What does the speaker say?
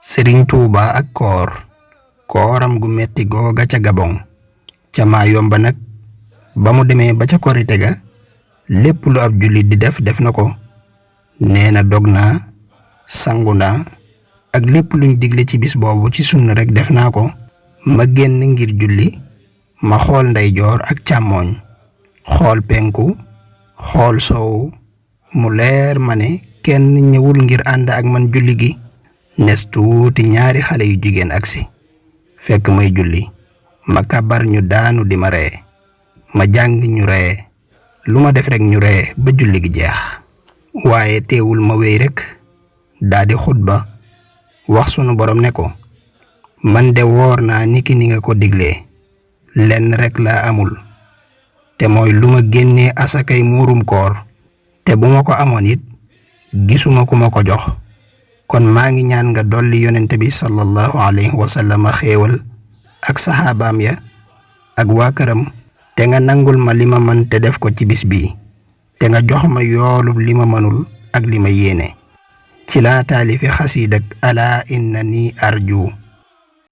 Sëriñ Tuuba ak kooram gu metti googa ca Gabon ca Mayomba nag ba mu demee ba ca korite ga lépp lu ab jullit di def na ko nee na dog naa sangu naa ak lépp luñ digle ci bis boobu ci sunna rek def naa ko. ma génn ngir julli ma xool ndeyjoor ak càmmooñ xool penku xool soowu mu leer ma ne kenn ñëwul ngir ànd ak man julli gi. nes tuuti ñaari xale yu jigéen agsi fekk may julli ma kàbbar ñu daanu di ma ree ma jàng ñu ree lu ma def rek ñu ree ba julli gi jeex. waaye teewul ma wéy rek daldi xutba wax sunu borom ne ko man de woor naa niki ni nga ko diglee lenn rek laa amul te mooy lu ma génnee asakay muurum koor te bu ma ko amoon it gisuma ku ma ko jox. kon maa ngi ñaan nga dolli yonent bi sallallahu alayhi wa sallam xéewal ak saxaabaam ya ak waa këram te nga nangul ma li ma mën te def ko ci bis bi te nga jox ma yoolub li ma mënul ak li ma yéene. ci laa taalifi xasiidak alaa innani arju